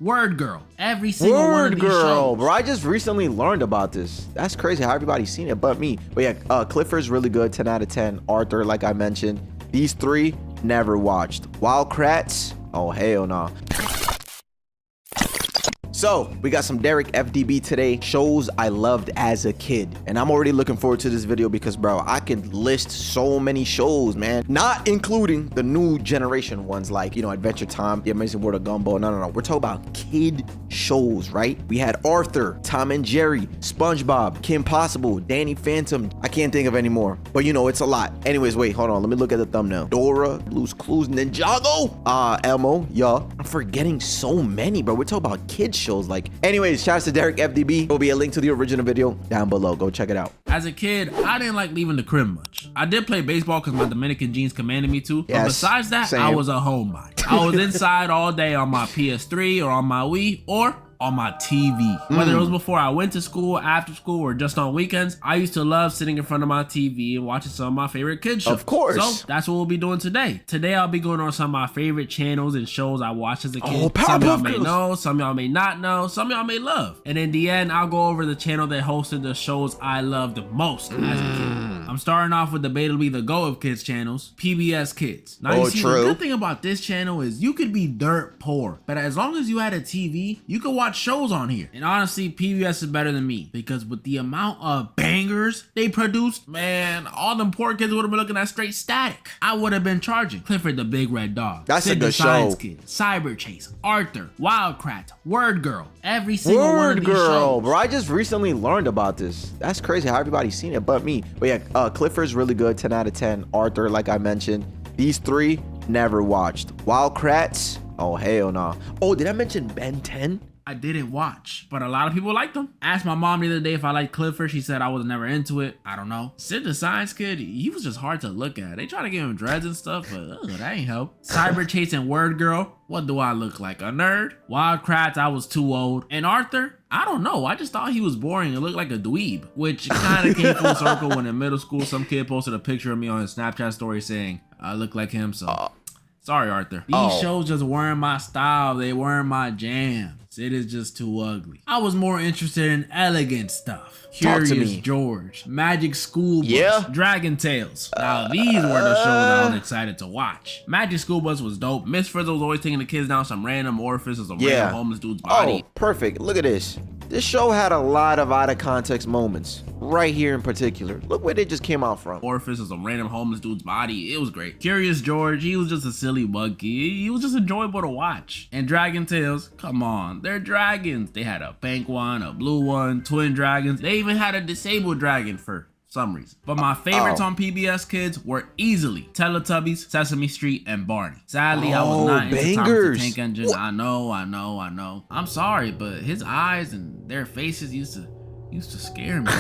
Word Girl. Every single one of Word these Girl, shows. bro. I just recently learned about this. That's crazy how everybody's seen it but me. But yeah, Clifford's really good, 10 out of 10. Arthur, like I mentioned. These three, never watched. Wild Kratts, oh hell no. So we got some DerekFDB today, shows I loved as a kid. And I'm already looking forward to this video because, bro, I can list so many shows, man. Not including the new generation ones like, Adventure Time, The Amazing World of Gumball. No. We're talking about kid shows, right? We had Arthur, Tom and Jerry, SpongeBob, Kim Possible, Danny Phantom. I can't think of any more, but it's a lot. Anyways, wait, hold on. Let me look at the thumbnail. Dora, Blue's Clues, Ninjago, Elmo, yeah. I'm forgetting so many, bro. We're talking about kid shows. Anyways, shouts to DerekFDB. There'll be a link to the original video down below. Go check it out. As a kid, I didn't like leaving the crib much. I did play baseball because my Dominican genes commanded me to. Yes, but besides that, same. I was a homebody. I was inside all day on my PS3 or on my Wii or on my TV. Whether it was before I went to school, after school, or just on weekends, I used to love sitting in front of my TV and watching some of my favorite kids shows. Of course. So that's what we'll be doing today. Today I'll be going on some of my favorite channels and shows I watched as a kid. Some y'all may know, some y'all may not know, some y'all may love. And in the end, I'll go over the channel that hosted the shows I loved the most as a kid. I'm starting off with debatably the GOAT of kids channels, PBS Kids. Now you see, the good thing about this channel is you could be dirt poor, but as long as you had a TV, you could watch shows on here. And honestly, PBS is better than me because with the amount of bangers they produced, man, all them poor kids would have been looking at straight static. I would have been charging Clifford the Big Red Dog, that's Sid a good the Science show. Kid, Cyber Chase, Arthur, Wild Kratts, Word Girl. Every single one of these shows. Bro. I just recently learned about this. That's crazy how everybody's seen it but me. But yeah, Clifford's really good, 10 out of 10. Arthur, like I mentioned. These three, never watched. Wild Kratts, oh hell no. Oh, did I mention Ben 10? I didn't watch, but a lot of people liked them. Asked my mom the other day if I liked Clifford. She said I was never into it. I don't know. Sid the Science Kid, he was just hard to look at. They try to give him dreads and stuff, but that ain't help. Cyber Chase and Word Girl, what do I look like, a nerd? Wild Kratts, I was too old. And Arthur, I don't know. I just thought he was boring and looked like a dweeb, which kind of came full circle when in middle school, some kid posted a picture of me on his Snapchat story saying I look like him, so sorry, Arthur. These shows just weren't my style. They weren't my jam. It is just too ugly. I was more interested in elegant stuff. Curious George, Magic School Bus, Dragon Tales. Now these were the shows I was excited to watch. Magic School Bus was dope. Miss Frizzle was always taking the kids down some random orifice or some random homeless dude's body. Oh, perfect. Look at this. This show had a lot of out of context moments. Right here in particular. Look where they just came out from. Orifice of some random homeless dude's body. It was great. Curious George, he was just a silly monkey. He was just enjoyable to watch. And Dragon Tales, come on, they're dragons. They had a pink one, a blue one, twin dragons. They even had a disabled dragon for some reason. But my favorites on PBS Kids were easily Teletubbies, Sesame Street, and Barney. Sadly, I was not into Thomas the Tank Engine. I know. I'm sorry, but his eyes and their faces used to scare me.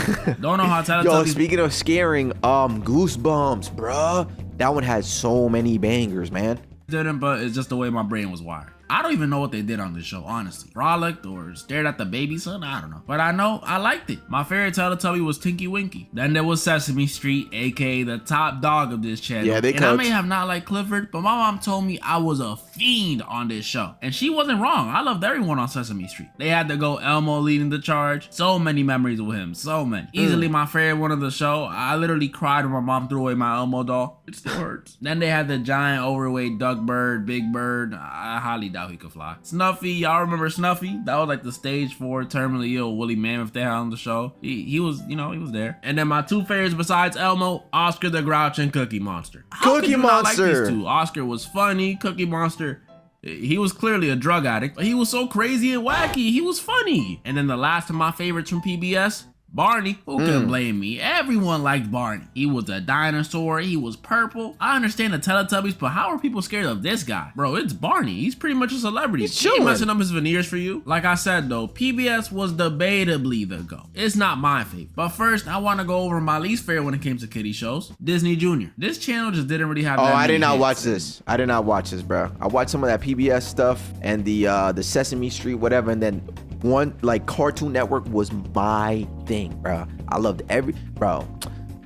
Don't know how Teletubbies. Yo, speaking of scaring, Goosebumps, bruh. That one had so many bangers, man. Didn't, but it's just the way my brain was wired. I don't even know what they did on this show, honestly. Frolicked or stared at the baby son, I don't know. But I know I liked it. My favorite Teletubby was Tinky Winky. Then there was Sesame Street, aka the top dog of this channel. Yeah, they cooked. I may have not liked Clifford, but my mom told me I was a fiend on this show. And she wasn't wrong. I loved everyone on Sesame Street. They had to go Elmo leading the charge. So many memories with him, so many. Easily my favorite one of the show. I literally cried when my mom threw away my Elmo doll. It still hurts. Then they had the giant overweight duck bird, Big Bird. I highly doubt he could fly. Snuffy, y'all remember Snuffy? That was like the stage 4 terminally ill Woolly Mammoth they had on the show. He was, he was there. And then my two favorites besides Elmo, Oscar the Grouch and Cookie Monster. How could you not like these two? Oscar was funny. Cookie Monster, he was clearly a drug addict, but he was so crazy and wacky. He was funny. And then the last of my favorites from PBS, Barney. Who can blame me? Everyone liked Barney. He was a dinosaur. He was purple. I understand the Teletubbies, but how are people scared of this guy? Bro, it's Barney. He's pretty much a celebrity. He ain't messing up his veneers for you. Like I said though, PBS was debatably the GOAT. It's not my favorite. But first, I want to go over my least favorite when it came to kiddie shows. Disney Junior. This channel just didn't really have that I did not hits. watch this. I did not watch this, bro. I watched some of that PBS stuff and the Sesame Street, whatever, and then one like Cartoon Network was my thing, bro. I loved bro.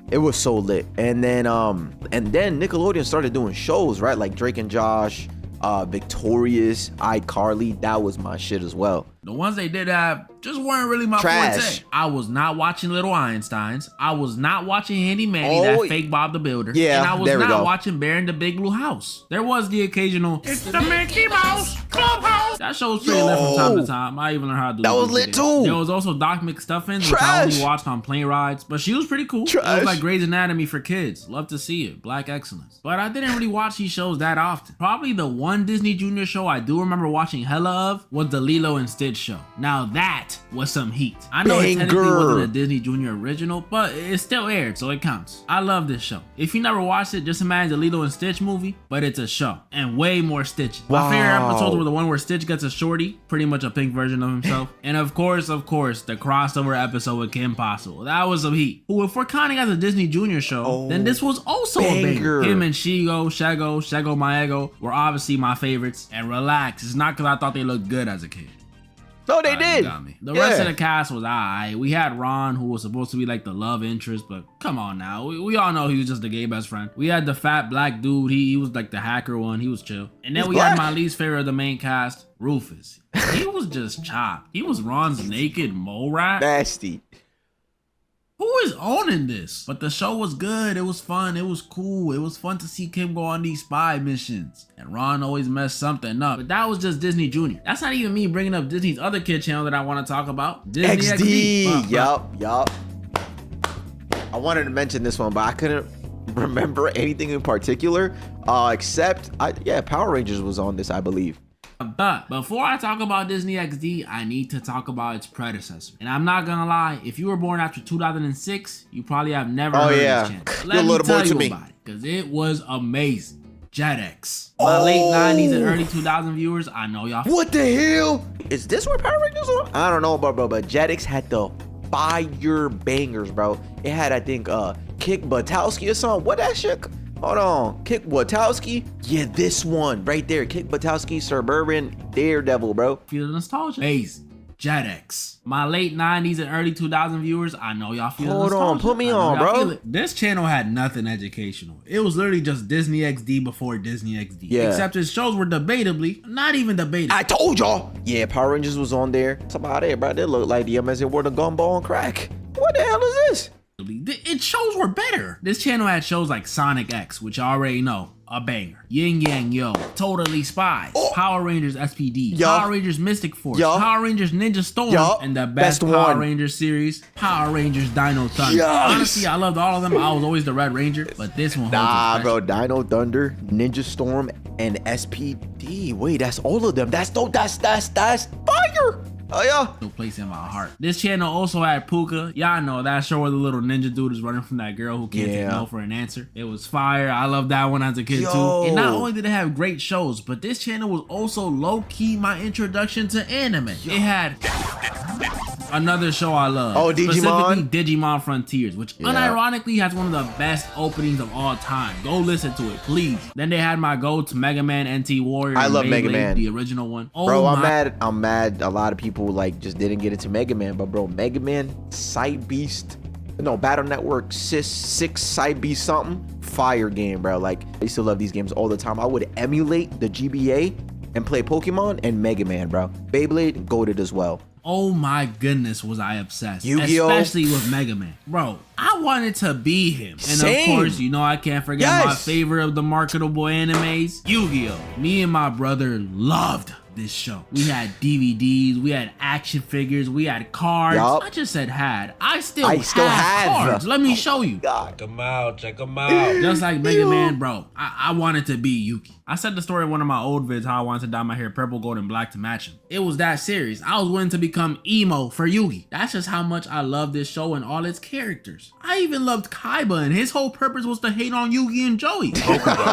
It was so lit. And then Nickelodeon started doing shows, right? Like Drake and Josh, Victorious, iCarly. That was my shit as well. The ones they did have just weren't really my forte. I was not watching Little Einsteins. I was not watching Handy Manny, that fake Bob the Builder. Yeah, and I was not watching Bear in the Big Blue House. There was the occasional, it's the Mickey Mouse Clubhouse. That show was pretty lit from time to time. I even learned how to do that. Was lit too. There was also Doc McStuffins, which I only watched on plane rides, but she was pretty cool. It was like Grey's Anatomy for kids. Love to see it. Black excellence. But I didn't really watch these shows that often. Probably the one Disney Junior show I do remember watching hella of was the Lilo and Stitch show. Now that was some heat. I know it technically wasn't a Disney Junior original, but it still aired, so it counts. I love this show. If you never watched it, just imagine the Lilo and Stitch movie, but it's a show and way more Stitches. My favorite episodes were the one where Stitch gets a shorty, pretty much a pink version of himself, and of course, the crossover episode with Kim Possible. That was some heat. Who, if we're counting as a Disney Junior show, then this was also a banger. Him and Shego Maego were obviously my favorites. And relax, it's not because I thought they looked good as a kid. No, they did. Got me. The rest of the cast was alright. We had Ron, who was supposed to be like the love interest, but come on now. We all know he was just a gay best friend. We had the fat black dude. He was like the hacker one. He was chill. And then we had my least favorite of the main cast, Rufus. He was just chopped. He was Ron's naked mole rat. Nasty. Who is owning this? But the show was good. It was fun. It was cool. It was fun to see Kim go on these spy missions. And Ron always messed something up. But that was just Disney Junior. That's not even me bringing up Disney's other kid channel that I want to talk about. Disney XD. Yup. I wanted to mention this one, but I couldn't remember anything in particular. Except, Power Rangers was on this, I believe. But before I talk about Disney XD, I need to talk about its predecessor. And I'm not gonna lie, if you were born after 2006, you probably have never heard of this channel. Let me tell you about it, because it was amazing. Jetix. My late 90s and early 2000 viewers, I know y'all. What the hell? Is this where Power Rangers are? I don't know, bro, but Jetix had the fire bangers, bro. It had, I think, Kick Buttowski or something. What that shit? Hold on, Kick Buttowski? Yeah, this one right there. Kick Buttowski, Suburban Daredevil, bro. Feel the nostalgia. Base. Jetix. My late 90s and early 2000 viewers, I know y'all feel nostalgia. Hold on, put me on, bro. This channel had nothing educational. It was literally just Disney XD before Disney XD. Yeah. Except his shows were debatably, not even debatable. I told y'all. Yeah, Power Rangers was on there. That's about it, bro. They look like the as it were the gumball and crack. What the hell is this? Its shows were better. This channel had shows like Sonic X, which I already know, a banger. Yin Yang Yo, Totally Spies, Power Rangers SPD, Power Rangers Mystic Force, Power Rangers Ninja Storm, and the best Power Rangers series, Power Rangers Dino Thunder. Honestly, I loved all of them. I was always the Red Ranger, but this one holds bro, Dino Thunder, Ninja Storm, and SPD. Wait, that's all of them. That's fire. Oh yeah. No place in my heart. This channel also had Puka. Y'all know that show where the little ninja dude is running from that girl who can't take no for an answer. It was fire. I loved that one as a kid too. And not only did it have great shows, but this channel was also low-key my introduction to anime. It had another show I love. Oh, Digimon? Specifically Digimon Frontiers, which unironically has one of the best openings of all time. Go listen to it, please. Then they had my go-to Mega Man NT Warrior. I love Mega Man. The original one. Oh, bro, I'm mad a lot of people like just didn't get into Mega Man, but bro, Mega Man, Side Beast, no, Battle Network 6 Side Beast something, fire game, bro. Like, I used to love these games all the time. I would emulate the GBA and play Pokemon and Mega Man, bro. Beyblade, goated as well. Oh my goodness, was I obsessed. Yu-Gi-Oh! Especially with Mega Man. Bro, I wanted to be him. And of course, you know I can't forget my favorite of the marketable animes, Yu-Gi-Oh! Me and my brother loved this show. We had DVDs, we had action figures, we had cards. I just said had. I still have cards. Let me show you. Check them out. Check them out. Just like Mega Man, bro. I wanted to be Yuki. I said the story in one of my old vids how I wanted to dye my hair purple, gold, and black to match him. It was that serious. I was willing to become emo for Yugi. That's just how much I love this show and all its characters. I even loved Kaiba, and his whole purpose was to hate on Yugi and Joey.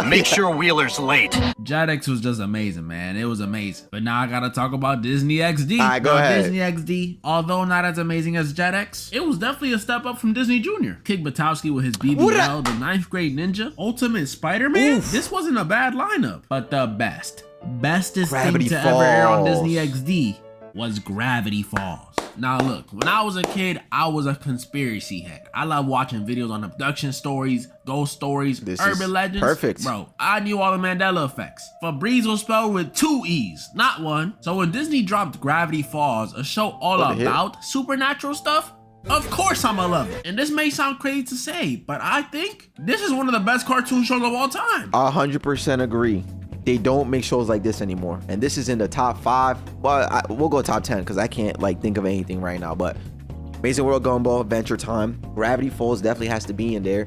Make sure Wheeler's late. Jetix was just amazing, man. It was amazing. But now I gotta talk about Disney XD. All right, go ahead. Disney XD, although not as amazing as Jetix, it was definitely a step up from Disney Junior. Kick Buttowski with his BBL, the 9th grade ninja, Ultimate Spider-Man. This wasn't a bad lineup, but the bestest thing to ever air on Disney XD was Gravity Falls. Now look, when I was a kid, I was a conspiracy head. I love watching videos on abduction stories, ghost stories, urban legends. Perfect. Bro, I knew all the Mandela effects. Febreze was spelled with 2 E's, not 1. So when Disney dropped Gravity Falls, a show all about supernatural stuff, of course I'ma love it. And this may sound crazy to say, but I think this is one of the best cartoon shows of all time. 100% agree. They don't make shows like this anymore. And this is in the top 5. Well, we'll go top 10 because I can't like think of anything right now. But Amazing World Gumball, Adventure Time, Gravity Falls definitely has to be in there.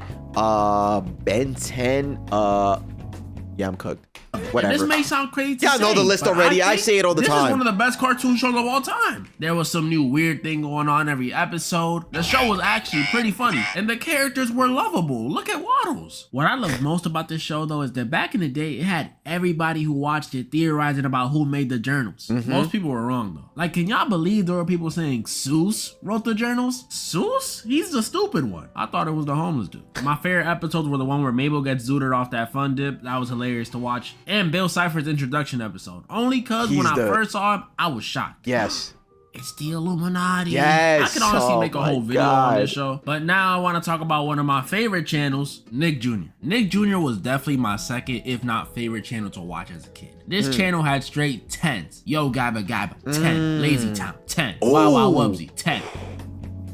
Ben 10, yeah, I'm cooked. Whatever. And this may sound crazy to say. I know the list already. I say it all the time. This is one of the best cartoon shows of all time. There was some new weird thing going on every episode. The show was actually pretty funny, and the characters were lovable. Look at Waddles. What I love most about this show, though, is that back in the day, it had everybody who watched it theorizing about who made the journals. Most people were wrong, though. Like, can y'all believe there were people saying Seuss wrote the journals? Seuss? He's the stupid one. I thought it was the homeless dude. My favorite episodes were the one where Mabel gets zooted off that fun dip. That was hilarious to watch. And Bill Cipher's introduction episode. Only cause when I first saw him, I was shocked. Yes. It's the Illuminati. Yes. I can honestly make a whole video on this show. But now I want to talk about one of my favorite channels, Nick Jr. Nick Jr. was definitely my second, if not favorite channel to watch as a kid. This channel had straight 10s. Yo Gabba Gabba, 10. Lazy Town, 10. Wow Wow Wubsy, 10.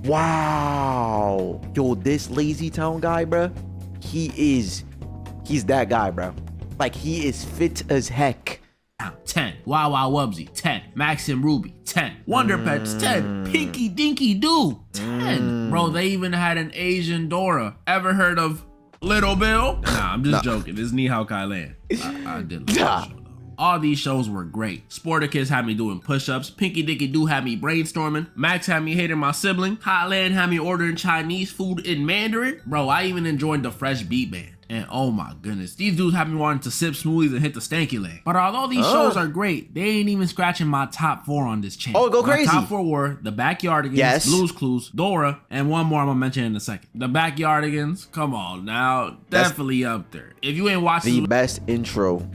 Wow. Yo, this Lazy Town guy, bro, he's that guy, bro. Like, he is fit as heck. 10. Wow Wow Wubsy, 10. Max and Ruby, 10. Wonder Pets, 10. Pinky Dinky Doo, 10. Bro, they even had an Asian Dora. Ever heard of Little Bill? Nah, I'm just joking. It's Ni Hao Kai Lan. I did love that show, though. All these shows were great. Sporticus had me doing push-ups. Pinky Dinky Doo had me brainstorming. Max had me hating my sibling. Kai Lan had me ordering Chinese food in Mandarin. Bro, I even enjoyed the Fresh Beat Band. And oh my goodness, these dudes have me wanting to sip smoothies and hit the stanky leg. But although these shows are great, they ain't even scratching my top 4 on this channel. Oh, go crazy. My top 4 were The Backyardigans, Blue's Clues, Dora, and one more I'm gonna mention in a second. The Backyardigans, come on now, definitely up there. If you ain't watched the best intro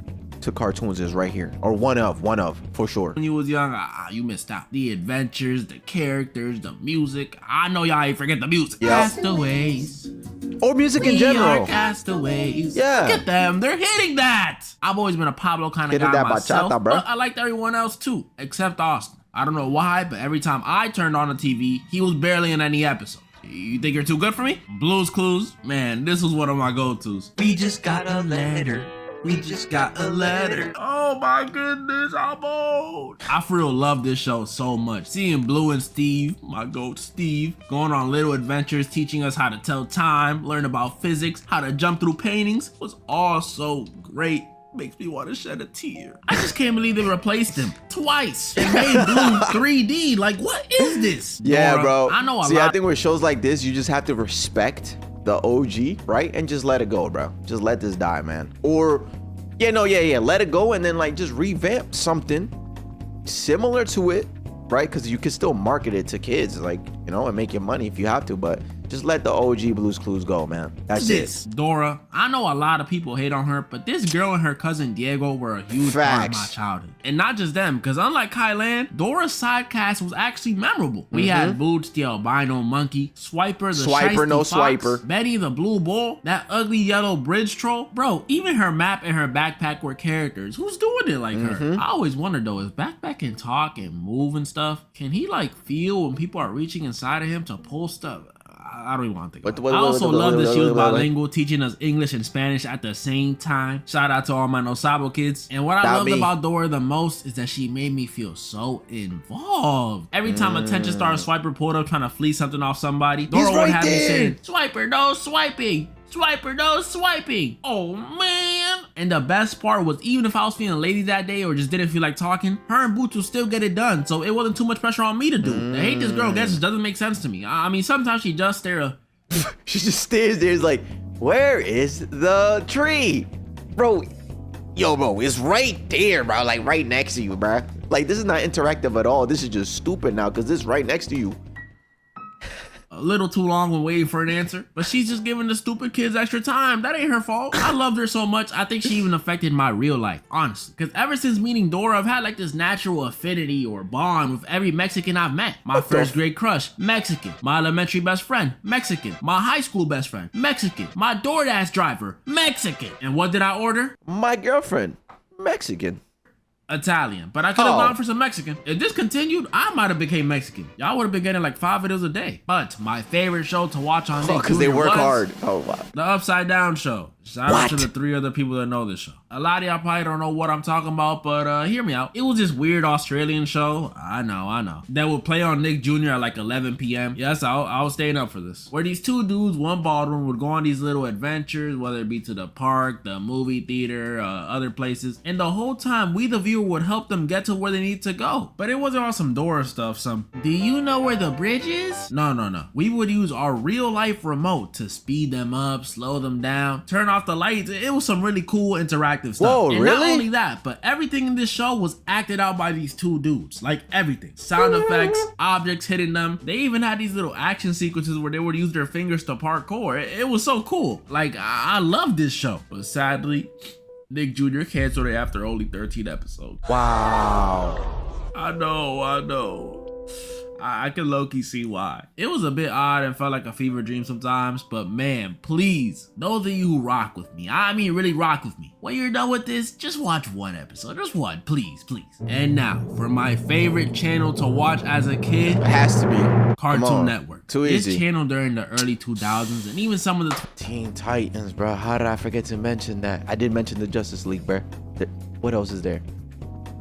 to cartoons is right here, or one of for sure. When you was young, you missed out. The adventures, the characters, the music. I know y'all ain't forget the music. Yep. Castaways. Or music in general. Castaways. Yeah. Look at them. They're hitting that. I've always been a Pablo kind of guy myself, bachata, bro. But I liked everyone else too, except Austin. I don't know why, but every time I turned on the TV, he was barely in any episode. You think you're too good for me? Blue's Clues? Man, this was one of my go-tos. We just got a letter. We just got a letter. Oh my goodness, I'm old. I for real love this show so much. Seeing Blue and Steve, my goat Steve, going on little adventures, teaching us how to tell time, learn about physics, how to jump through paintings was all so great. Makes me want to shed a tear. I just can't believe they replaced him twice and made Blue 3D. Like, what is this? Yeah, Dora, bro. I know a lot. I think with shows like this, you just have to respect the OG, right? And just let it go, bro. Just let this die, man. Or, let it go and then like just revamp something similar to it, right? Because you can still market it to kids, like, you know, and make your money if you have to, but just let the OG Blue's Clues go, man. That's it. Dora, I know a lot of people hate on her, but this girl and her cousin Diego were a huge part of my childhood. And not just them, because unlike Kai Lan, Dora's side cast was actually memorable. We had Boots the albino monkey, Swiper the Swiper, Betty the blue bull, that ugly yellow bridge troll. Bro, even her map and her backpack were characters. Who's doing it like her? I always wondered though, if Backpack can talk and move and stuff, can he like feel when people are reaching inside of him to pull stuff? I don't even want to think about it. I also love that she was bilingual, teaching us English and Spanish at the same time. Shout out to all my No Sabo kids. And what I loved about Dora the most is that she made me feel so involved. Every time attention star Swiper pulled up trying to flee something off somebody, Dora would have me saying, "Swiper, no swiping. Swiper, no swiping." Oh man. And the best part was, even if I was feeling lazy that day or just didn't feel like talking, her and Boots would still get it done, so it wasn't too much pressure on me to do. The hate this girl gets just doesn't make sense to me. I mean, sometimes she just stare she just stares there, is like, where is the tree? Bro, it's right there, bro, like right next to you, bro. Like, this is not interactive at all. This is just stupid now, because this is right next to you. a little too long when waiting for an answer, but she's just giving the stupid kids extra time. That ain't her fault. I loved her so much, I think she even affected my real life, honestly. Because ever since meeting Dora, I've had like this natural affinity or bond with every Mexican I've met. My first grade crush, Mexican. My elementary best friend, Mexican. My high school best friend, Mexican. My DoorDash driver, Mexican. And what did I order? My girlfriend, Mexican. Italian, but I could have gone for some Mexican. If this continued, I might have became Mexican. Y'all would have been getting like 5 videos a day. But my favorite show to watch on Nick because they Jr. work was hard. Oh, wow. The Upside Down Show. Shout out to the 3 other people that know this show. A lot of y'all probably don't know what I'm talking about, but hear me out. It was this weird Australian show. I know. That would play on Nick Jr. at like 11 p.m. Yes, I was staying up for this. Where these 2 dudes, one bald one, would go on these little adventures, whether it be to the park, the movie theater, other places. And the whole time, we the viewer would help them get to where they need to go. But it wasn't all some Dora stuff, do you know where the bridge is? No. We would use our real life remote to speed them up, slow them down, turn off the lights. It was some really cool interactive stuff. Whoa, and really? Not only that, but everything in this show was acted out by these 2 dudes. Like everything. Sound effects, objects hitting them. They even had these little action sequences where they would use their fingers to parkour. It was so cool. Like, I love this show. But sadly, Nick Jr. canceled it after only 13 episodes. Wow. I know. I can low-key see why. It was a bit odd and felt like a fever dream sometimes, but man, please, those of you who rock with me, I mean really rock with me, when you're done with this, just watch 1 episode, just 1, please. And now, for my favorite channel to watch as a kid, It has to be Cartoon Network. Too easy. This channel during the early 2000s and even some of the Teen Titans, bro. How did I forget to mention that? I did mention the Justice League, bro. What else is there?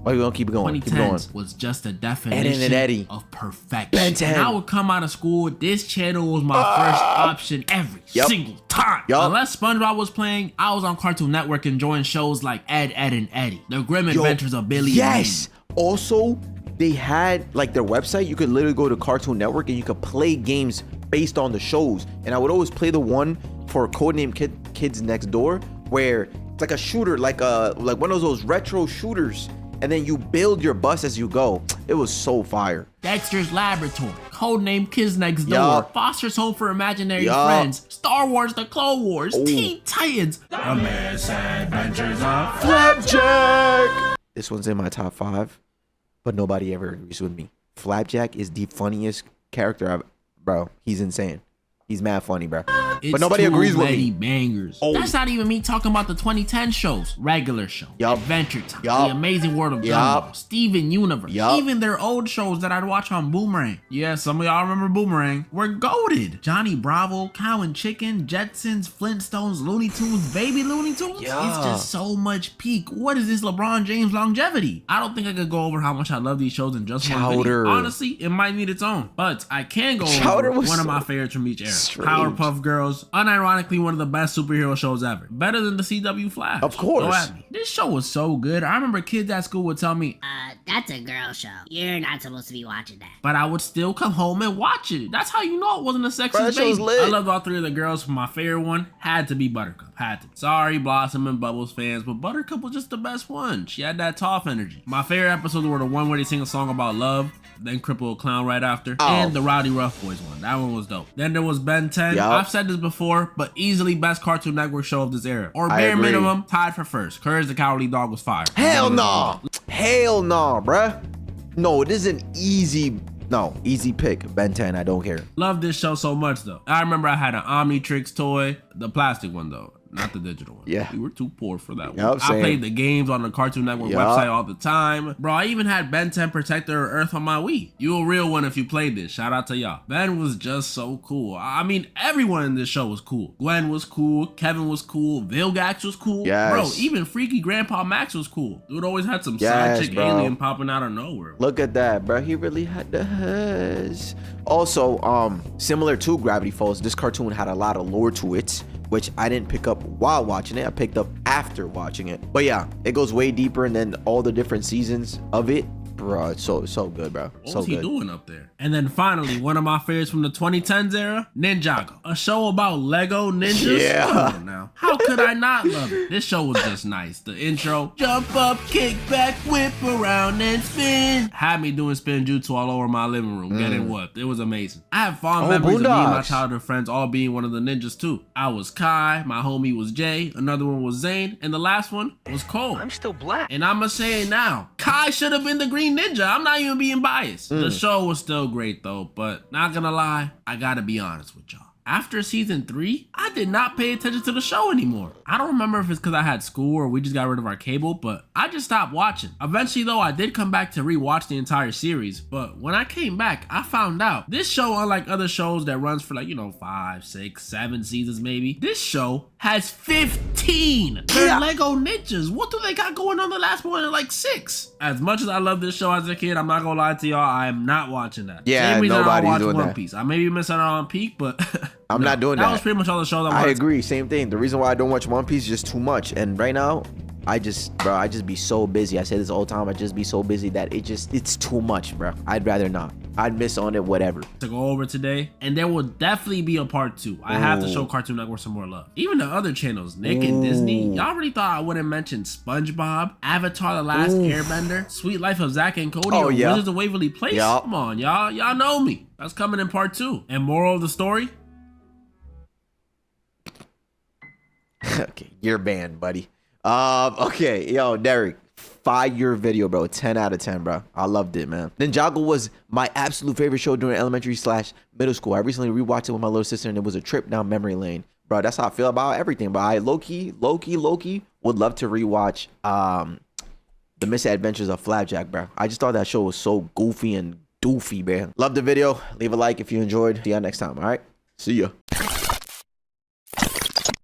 Oh, you gonna keep going? Keep going. 2010s was just a Ed, and definition Eddie. of perfection. Ben 10. When I would come out of school, this channel was my first option every single time. Unless SpongeBob was playing, I was on Cartoon Network enjoying shows like Ed, and Eddie, The Grim Adventures of Billy and Mindy. Also, they had like their website. You could literally go to Cartoon Network and you could play games based on the shows. And I would always play the one for Codename Kids Next Door, where it's like a shooter, like one of those retro shooters. And then you build your bus as you go. It was so fire. Dexter's Laboratory, Codename Kids Next Door, Foster's Home for Imaginary Friends, Star Wars: The Clone Wars, Teen Titans, The Misadventures of Flapjack. This one's in my top 5, but nobody ever agrees with me. Flapjack is the funniest character I've, bro. He's insane. He's mad funny, bro. But nobody agrees with me. Bangers. That's not even me talking about the 2010 shows. Regular Show, Adventure Time, The Amazing World of Gumball, Steven Universe, even their old shows that I'd watch on Boomerang. Yeah, some of y'all remember Boomerang. We're goated. Johnny Bravo, Cow and Chicken, Jetsons, Flintstones, Looney Tunes, Baby Looney Tunes. It's just so much peak. What is this LeBron James longevity? I don't think I could go over how much I love these shows in just one video. Honestly, it might need its own. But I can go over one of my favorites from each era. Powerpuff Girls, unironically one of the best superhero shows ever. Better than the CW Flash. Of course. Go at me. This show was so good. I remember kids at school would tell me, that's a girl show. You're not supposed to be watching that. But I would still come home and watch it. That's how you know it wasn't a sexist baby. I loved all 3 of the girls. My favorite one had to be Buttercup. Had to. Sorry, Blossom and Bubbles fans, but Buttercup was just the best one. She had that tough energy. My favorite episodes were the one where they sing a song about love, then cripple a clown right after, and the Rowdy Rough Boys one. That one was dope. Then there was Ben 10. I've said this before, but easily best Cartoon Network show of this era. Or bare minimum, tied for first. Courage the Cowardly Dog was fire. Hell no. Hell no, bruh. No, it is an easy pick. Ben 10, I don't care. Love this show so much though. I remember I had an Omnitrix toy, the plastic one though. Not the digital one. Yeah. We were too poor for that one. I played the games on the Cartoon Network website all the time. Bro, I even had Ben 10 Protector of Earth on my Wii. You a real one if you played this. Shout out to y'all. Ben was just so cool. I mean, everyone in this show was cool. Gwen was cool. Kevin was cool. Vilgax was cool. Bro, even Freaky Grandpa Max was cool. Dude always had some side chick alien popping out of nowhere. Look at that, bro. He really had the huzz. Also, similar to Gravity Falls, this cartoon had a lot of lore to it, which I didn't pick up while watching it. I picked up after watching it. But yeah, it goes way deeper, and then all the different seasons of it Bro, it's so good, bro. What So was he good. doing up there? And then finally, one of my favorites from the 2010s era, Ninjago. A show about Lego ninjas? Yeah. Come on now. How could I not love it? This show was just nice. The intro, jump up, kick back, whip around and spin. Had me doing spin jutsu all over my living room, getting whooped. It was amazing. I have fond memories of me and my Boondocks. childhood friends all being one of the ninjas too. I was Kai, my homie was Jay, another one was Zane, and the last one was Cole. I'm still black. And I'ma say it now. Kai should have been the Green Ninja. I'm not even being biased. The show was still great though, but not gonna lie, I gotta be honest with y'all. After season 3, I did not pay attention to the show anymore. I don't remember if it's because I had school or we just got rid of our cable, but I just stopped watching. Eventually though, I did come back to rewatch the entire series, but when I came back, I found out this show, unlike other shows that runs for 5, 6, 7 seasons maybe, this show has 15. They're Lego ninjas. What do they got going on the last one in 6? As much as I love this show as a kid, I'm not gonna lie to y'all, I am not watching that. Yeah, Same reason I don't nobody's watch doing One that. Piece. I may be missing out on Peak, but I'm not doing that. That was pretty much all the shows I I watched. agree. Same thing. The reason why I don't watch One Piece is just too much. And right now, I just be so busy. I say this all the time. I just be so busy that it's too much, bro. I'd rather not. I'd miss on it, whatever. To go over today, and there will definitely be a part 2. I have to show Cartoon Network some more love. Even the other channels, Nick and Disney, y'all really thought I wouldn't mention SpongeBob, Avatar: The Last Airbender, Sweet Life of Zack and Cody, or yeah. Wizards of Waverly Place? Yeah. Come on, y'all know me. That's coming in part 2. And moral of the story, Okay, you're banned, buddy. Okay, yo, Derek, fire video, bro. 10 out of 10, bro. I loved it, man. Ninjago was my absolute favorite show during elementary/middle school. I recently rewatched it with my little sister, and it was a trip down memory lane, bro. That's how I feel about everything. But I low-key would love to rewatch the Misadventures of Flapjack, bro. I just thought that show was so goofy and doofy, man. Love the video. Leave a like if you enjoyed. See y'all next time. All right, see ya.